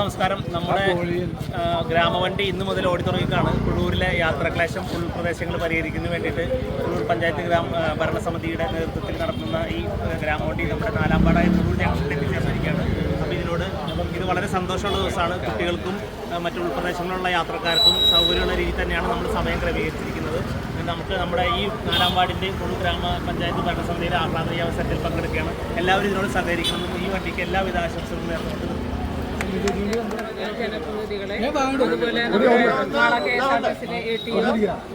നമസ്കാരം. നമ്മുടെ ഗ്രാമവണ്ടി ഇന്നു മുതൽ ഓടിത്തുടങ്ങിക്കാണ്. കുഴൂരിലെ യാത്രാക്ലേശം ഉൾപ്രദേശങ്ങൾ പരിഹരിക്കുന്നതിന് വേണ്ടിയിട്ട് കുഴൂർ പഞ്ചായത്ത് ഭരണസമിതിയുടെ നേതൃത്വത്തിൽ നടത്തുന്ന ഈ ഗ്രാമവണ്ടി നമ്മുടെ നാലാമ്പാടായ കുഴൂർ ജംഗ്ഷനിൽ എത്തിച്ചേർന്നിരിക്കുകയാണ്. അപ്പോൾ ഇത് വളരെ സന്തോഷമുള്ള ദിവസമാണ്. കുട്ടികൾക്കും മറ്റു ഉൾപ്രദേശങ്ങളിലുള്ള യാത്രക്കാർക്കും സൗകര്യമുള്ള രീതിയിൽ തന്നെയാണ് നമ്മൾ സമയം ക്രമീകരിച്ചിരിക്കുന്നത്. നമുക്ക് നമ്മുടെ ഈ നാലാമ്പാടിൻ്റെ കുഴൂർ ഗ്രാമപഞ്ചായത്ത് ഭരണസമിതിയുടെ ആഹ്ലാദ അവസരത്തിൽ പങ്കെടുക്കുകയാണ്. എല്ലാവരും ഇതിനോട് സഹകരിക്കണം. ഈ വണ്ടിക്ക് എല്ലാവിധ ആശംസകളും നേർന്നുകൊണ്ട് ജനപ്രതിനിധികളെ, അതുപോലെ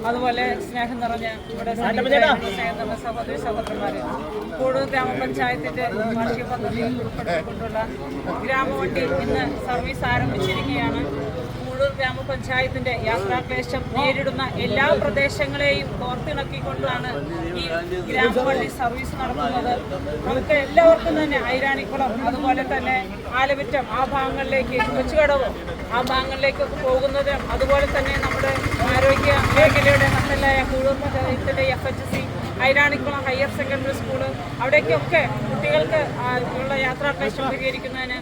അതുപോലെ സ്നേഹം നിറഞ്ഞ നമ്മുടെ സ്നേഹം നിറഞ്ഞ സഹോദരി സഹോദരന്മാരെ, കുഴൂർ ഗ്രാമപഞ്ചായത്തിന്റെ വാർഷിക പദ്ധതിയിൽ ഉൾപ്പെടുത്തിക്കൊണ്ടുള്ള ഗ്രാമവണ്ടി ഇന്ന് സർവീസ് ആരംഭിച്ചിരിക്കുകയാണ്. കുഴൂർ ഗ്രാമപഞ്ചായത്തിന്റെ യാത്രാക്ലേശം നേരിടുന്ന എല്ലാ പ്രദേശങ്ങളെയും കോർത്തിണക്കിക്കൊണ്ടാണ് ഈ ഗ്രാമവണ്ടി സർവീസ് നടത്തുന്നത്. നമുക്ക് എല്ലാവർക്കും തന്നെ ഐരാണിക്കുളം, അതുപോലെ തന്നെ ആലവിറ്റം, ആ ഭാഗങ്ങളിലേക്ക് കൊച്ചുകടവ്, ആ ഭാഗങ്ങളിലേക്കൊക്കെ പോകുന്നതും, അതുപോലെ തന്നെ നമ്മുടെ ആരോഗ്യ മേഖലയുടെ നട്ടലായ കുഴൂർ പഞ്ചായത്തിൻ്റെ FHC, Airanikkulam higher secondary school, അവിടേക്കൊക്കെ കുട്ടികൾക്ക് ഉള്ള യാത്രാക്ലേശം പരിഹരിക്കുന്നതിന്,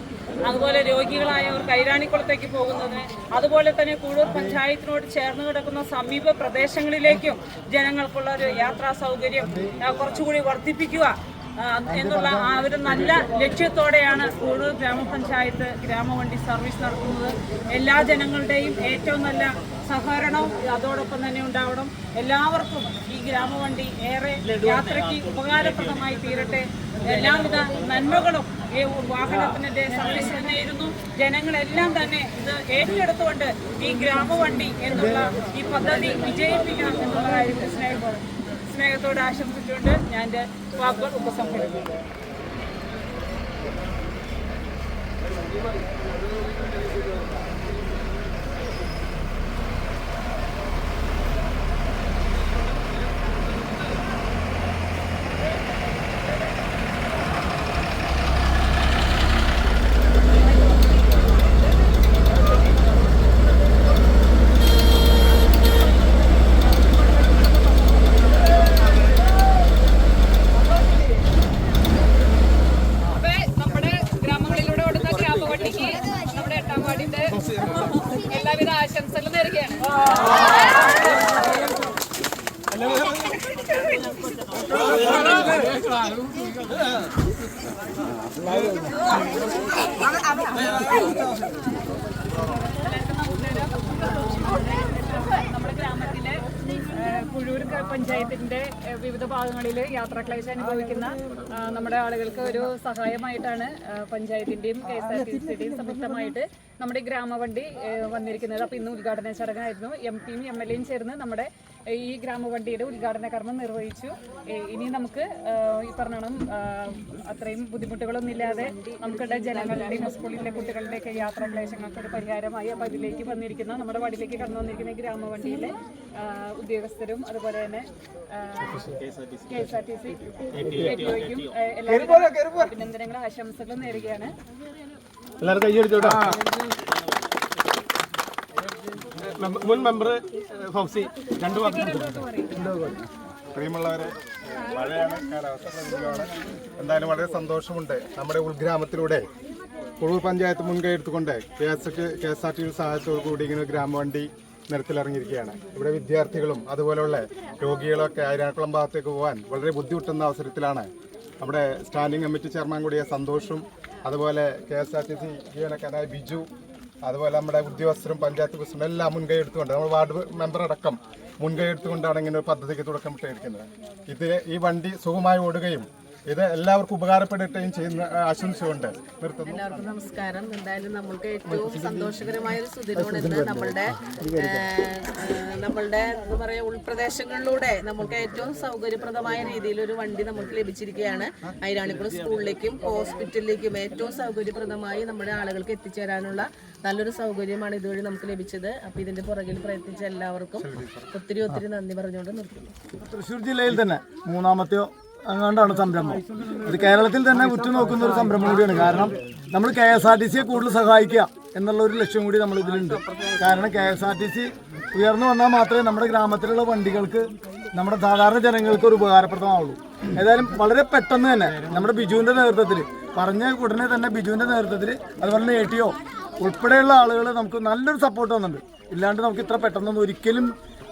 അതുപോലെ രോഗികളായവർക്ക് ഐരാണിക്കുളത്തേക്ക് പോകുന്നതിന്, അതുപോലെ തന്നെ കുഴൂർ പഞ്ചായത്തിനോട് ചേർന്ന് കിടക്കുന്ന സമീപ പ്രദേശങ്ങളിലേക്കും ജനങ്ങൾക്കുള്ള ഒരു യാത്രാ സൗകര്യം കുറച്ചുകൂടി വർദ്ധിപ്പിക്കുക എന്നുള്ള ആ ഒരു നല്ല ലക്ഷ്യത്തോടെയാണ് കുഴൂർ ഗ്രാമപഞ്ചായത്ത് ഗ്രാമവണ്ടി സർവീസ് നടത്തുന്നത്. എല്ലാ ജനങ്ങളുടെയും ഏറ്റവും നല്ല സഹകരണവും അതോടൊപ്പം തന്നെ ഉണ്ടാവണം. എല്ലാവർക്കും ഈ ഗ്രാമവണ്ടി ഏറെ യാത്രയ്ക്ക് ഉപകാരപ്രദമായി തീരട്ടെ. എല്ലാവിധ നന്മകളും ഈ വാഹനത്തിൻ്റെ സർവീസ് തന്നെയായിരുന്നു. ജനങ്ങളെല്ലാം തന്നെ ഇത് ഏറ്റെടുത്തുകൊണ്ട് ഈ ഗ്രാമവണ്ടി എന്നുള്ള ഈ പദ്ധതി വിജയിപ്പിക്കണം എന്നുള്ള കാര്യത്തിൽ സ്നേഹത്തോടെ ആശംസിച്ചുകൊണ്ട് ഞാൻ എൻ്റെ വാക്കുകൾ ഉപസംഹരിക്കുന്നു. എല്ലാവിധ ആശംസകളും നേരുകയാണ്. നമ്മുടെ ഗ്രാമത്തിലെ കുഴൂർ പഞ്ചായത്തിന്റെ വിവിധ ഭാഗങ്ങളിൽ യാത്രാക്ലേശം അനുഭവിക്കുന്ന നമ്മുടെ ആളുകൾക്ക് ഒരു സഹായമായിട്ടാണ് പഞ്ചായത്തിന്റെയും KSRTCയുടെയും സംയുക്തമായിട്ട് നമ്മുടെ ഗ്രാമവണ്ടി വന്നിരിക്കുന്നത്. അപ്പോൾ ഇന്ന് ഉദ്ഘാടന ചടങ്ങായിരുന്നു. MP-യും MLA-യും ചേർന്ന് നമ്മുടെ ഈ ഗ്രാമവണ്ടിയുടെ ഉദ്ഘാടന കർമ്മം നിർവഹിച്ചു. ഇനി നമുക്ക് ഈ പറഞ്ഞോണം അത്രയും ബുദ്ധിമുട്ടുകളൊന്നുമില്ലാതെ നമുക്കുള്ള ജനങ്ങളുടെയും സ്കൂളിലെ കുട്ടികളുടെയൊക്കെ യാത്രാക്ലേശങ്ങൾക്ക് ഒരു പരിഹാരമായി അപ്പോൾ അതിലേക്ക് വന്നിരിക്കുന്ന നമ്മുടെ വാർഡിലേക്ക് കടന്നു വന്നിരിക്കുന്ന ഗ്രാമവണ്ടിയിലെ ഉദ്യോഗസ്ഥരും അതുപോലെ തന്നെ KSRTC ATOയ്ക്കും എല്ലാവരും അഭിനന്ദനങ്ങളും ആശംസകളും നേരുകയാണ്. മുൻ മെമ്പർ ഫൗസി രണ്ടു പ്രിയമുള്ളവരെ, മഴയാണ്, കാലാവസ്ഥ പ്രതികൂലമാണ്. എന്തായാലും വളരെ സന്തോഷമുണ്ട്. നമ്മുടെ ഉൾഗ്രാമത്തിലൂടെ കുഴൂർ പഞ്ചായത്ത് മുൻകൈ എടുത്തുകൊണ്ട് KSRTC സഹായത്തോടു കൂടി ഇങ്ങനെ ഗ്രാമവണ്ടി നിരത്തിലിറങ്ങിയിരിക്കുകയാണ്. ഇവിടെ വിദ്യാർത്ഥികളും അതുപോലെയുള്ള രോഗികളൊക്കെ ഐരാണിക്കുളം ഭാഗത്തേക്ക് പോകാൻ വളരെ ബുദ്ധിമുട്ടുന്ന അവസരത്തിലാണ് നമ്മുടെ സ്റ്റാൻഡിംഗ് കമ്മിറ്റി ചെയർമാൻ കൂടിയ സന്തോഷും, അതുപോലെ KSRTC ജീവനക്കാരായ ബിജു, അതുപോലെ നമ്മുടെ ഉദ്യോഗസ്ഥരും പഞ്ചായത്ത് പ്രസിഡന്റും എല്ലാം മുൻകൈ എടുത്തുകൊണ്ട്, നമ്മൾ വാർഡ് മെമ്പർ അടക്കം മുൻകൈ എടുത്തുകൊണ്ടാണ് ഇങ്ങനെ ഒരു പദ്ധതിക്ക് തുടക്കമിട്ടിരിക്കുന്നത്. ഈ വണ്ടി സുഖമായി ഓടുകയും ഇത് എല്ലാവർക്കും ഉപകാരപ്പെടുകയും ചെയ്യുന്ന ആശംസയുണ്ട്. എല്ലാവർക്കും നമസ്കാരം. എന്തായാലും നമ്മൾക്ക് ഏറ്റവും സന്തോഷകരമായ ഒരു സുദിനമാണ് നമ്മളുടെ എന്താ പറയുക ഉൾപ്രദേശങ്ങളിലൂടെ നമുക്ക് ഏറ്റവും സൗകര്യപ്രദമായ രീതിയിൽ ഒരു വണ്ടി നമുക്ക് ലഭിച്ചിരിക്കുകയാണ്. ഐരാണിക്കുളം സ്കൂളിലേക്കും ഹോസ്പിറ്റലിലേക്കും ഏറ്റവും സൗകര്യപ്രദമായി നമ്മുടെ ആളുകൾക്ക് എത്തിച്ചേരാനുള്ള നല്ലൊരു സൗകര്യമാണ് ഇതുവഴി നമുക്ക് ലഭിച്ചത്. അപ്പോൾ ഇതിന്റെ പുറകിൽ പ്രയത്നിച്ച എല്ലാവർക്കും ഒത്തിരി നന്ദി പറഞ്ഞുകൊണ്ട് നിർത്തുന്നു. തൃശ്ശൂർ ജില്ലയിൽ തന്നെ മൂന്നാമത്തെയോ അങ്ങാണ്ടാണ് സംരംഭം. ഇത് കേരളത്തിൽ തന്നെ ഉറ്റുനോക്കുന്ന ഒരു സംരംഭം കൂടിയാണ്. കാരണം നമ്മൾ KSRTCയെ കൂടുതൽ സഹായിക്കുക എന്നുള്ള ഒരു ലക്ഷ്യം കൂടി നമ്മൾ ഇതിലുണ്ട്. കാരണം KSRTC ഉയർന്നു വന്നാൽ മാത്രമേ നമ്മുടെ ഗ്രാമത്തിലുള്ള വണ്ടികൾക്ക്, നമ്മുടെ സാധാരണ ജനങ്ങൾക്ക് ഒരു ഉപകാരപ്രദമാവുള്ളൂ. ഏതായാലും വളരെ പെട്ടെന്ന് തന്നെ നമ്മുടെ ബിജുവിൻ്റെ നേതൃത്വത്തിൽ, പറഞ്ഞ ഉടനെ തന്നെ ബിജുവിൻ്റെ നേതൃത്വത്തിൽ, അതുപോലെ തന്നെ ATO ഉൾപ്പെടെയുള്ള ആളുകൾ നമുക്ക് നല്ലൊരു സപ്പോർട്ട് തന്നിട്ടുണ്ട്. ഇല്ലാണ്ട് നമുക്ക് ഇത്ര പെട്ടെന്നൊന്നും ഒരിക്കലും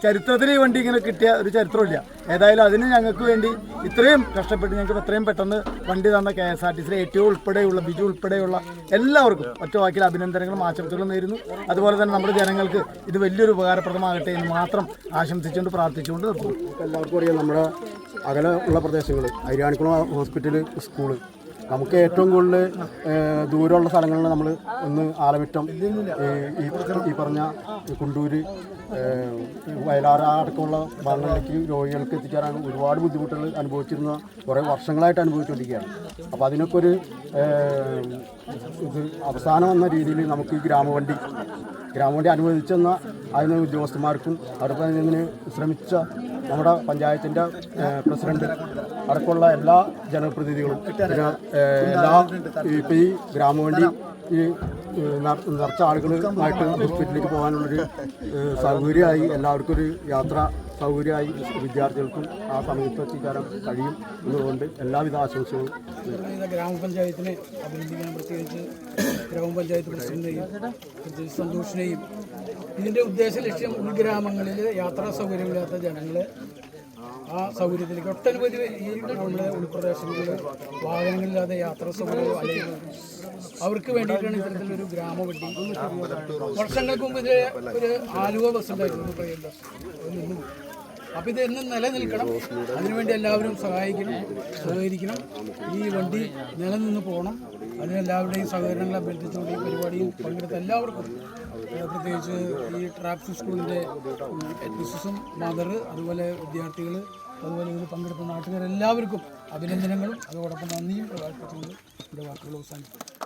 ചരിത്രത്തിൽ ഈ വണ്ടി ഇങ്ങനെ കിട്ടിയ ഒരു ചരിത്രമില്ല. ഏതായാലും അതിന് ഞങ്ങൾക്ക് വേണ്ടി ഇത്രയും കഷ്ടപ്പെട്ട് ഞങ്ങൾക്ക് എത്രയും പെട്ടെന്ന് വണ്ടി തന്ന KSRTC ഏറ്റവും ഉൾപ്പെടെയുള്ള ബിജു ഉൾപ്പെടെയുള്ള എല്ലാവർക്കും ഒറ്റ വാക്കിൽ അഭിനന്ദനങ്ങളും ആശംസകളും നേരുന്നു. അതുപോലെ തന്നെ നമ്മുടെ ജനങ്ങൾക്ക് ഇത് വലിയൊരു ഉപകാരപ്രദമാകട്ടെ എന്ന് മാത്രം ആശംസിച്ചുകൊണ്ട് പ്രാർത്ഥിച്ചുകൊണ്ട് നിർത്തുന്നു. എല്ലാവർക്കും അറിയാം, നമ്മുടെ അകലെ ഉള്ള പ്രദേശങ്ങൾ, ഐരാണിക്കുളം ഹോസ്പിറ്റൽ, സ്കൂള്, നമുക്ക് ഏറ്റവും കൂടുതൽ ദൂരമുള്ള സ്ഥലങ്ങളിൽ നമ്മൾ ഒന്ന് ആലമിറ്റം, ഈ പറഞ്ഞ കുണ്ടൂര്, വയലാർ അടക്കമുള്ള ഭാഗങ്ങളിലേക്ക് രോഗികൾക്ക് എത്തിച്ചേരാൻ ഒരുപാട് ബുദ്ധിമുട്ടുകൾ അനുഭവിച്ചിരുന്ന കുറേ വർഷങ്ങളായിട്ട് അനുഭവിച്ചുകൊണ്ടിരിക്കുകയാണ്. അപ്പോൾ അതിനൊക്കെ ഒരു ഇത് അവസാനം എന്ന രീതിയിൽ നമുക്ക് ഈ ഗ്രാമവണ്ടി അനുവദിച്ചെന്ന അതിന് ഉദ്യോഗസ്ഥന്മാർക്കും അവിടെ ഇതിന് ശ്രമിച്ച നമ്മുടെ പഞ്ചായത്തിൻ്റെ പ്രസിഡന്റ് അടക്കമുള്ള എല്ലാ ജനപ്രതിനിധികളും, പിന്നെ എല്ലാ ഇപ്പോൾ ഈ ഗ്രാമവണ്ടി ഈ നിറച്ച ആളുകളുമായിട്ട് ഹോസ്പിറ്റലിലേക്ക് പോകാനുള്ളൊരു സൗകര്യമായി, എല്ലാവർക്കും ഒരു യാത്രാ സൗകര്യമായി വിദ്യാർത്ഥികൾക്കും ആ സമയത്ത് എത്തിച്ചേരാൻ കഴിയും എന്നുകൊണ്ട് എല്ലാവിധ ആശംസകളും. ഗ്രാമപഞ്ചായത്തിനെ അഭിനന്ദിക്കാൻ, പ്രത്യേകിച്ച് ഗ്രാമപഞ്ചായത്ത് പ്രസിഡന്റിനെയും പ്രത്യേകിച്ച് സന്തോഷിനെയും. ഇതിൻ്റെ ഉദ്ദേശ ലക്ഷ്യം ഉൾഗ്രാമങ്ങളിൽ യാത്രാ സൗകര്യമില്ലാത്ത ജനങ്ങളെ ആ സൗകര്യത്തിലേക്ക് ഒട്ടനവധി ഈ നമ്മുടെ ഉൾപ്രദേശങ്ങളിൽ വാഹനങ്ങളില്ലാതെ യാത്രാ സൗകര്യം അല്ലെങ്കിൽ അവർക്ക് വേണ്ടിയിട്ടാണ് ഇത്തരത്തിലൊരു ഗ്രാമവണ്ടി. വർഷങ്ങൾക്ക് മുമ്പ് ഇത് ഒരു ആലുവ ബസ് ഉണ്ടായിരുന്നു, ട്രെയിൻ ബസ് നിന്നു. അപ്പോൾ ഇത് എന്നും നിലനിൽക്കണം, അതിനുവേണ്ടി എല്ലാവരും സഹകരിക്കണം. ഈ വണ്ടി നിലനിന്ന് പോകണം. അതിനെല്ലാവരുടെയും സഹകരണങ്ങൾ അഭ്യർത്ഥിച്ചുകൊണ്ട് ഈ പരിപാടിയിൽ പങ്കെടുത്ത എല്ലാവർക്കും, പ്രത്യേകിച്ച് ഈ ട്രാഫിക് സ്കൂളിൻ്റെ മിസ്സസും മദർ, അതുപോലെ വിദ്യാർത്ഥികൾ, അതുപോലെ ഇതിൽ പങ്കെടുത്ത നാട്ടുകാരെല്ലാവർക്കും അഭിനന്ദനങ്ങളും അതോടൊപ്പം നന്ദിയും പ്രകടിപ്പിച്ചുകൊണ്ട് എൻ്റെ വാക്കുകൾ അവസാനിക്കും.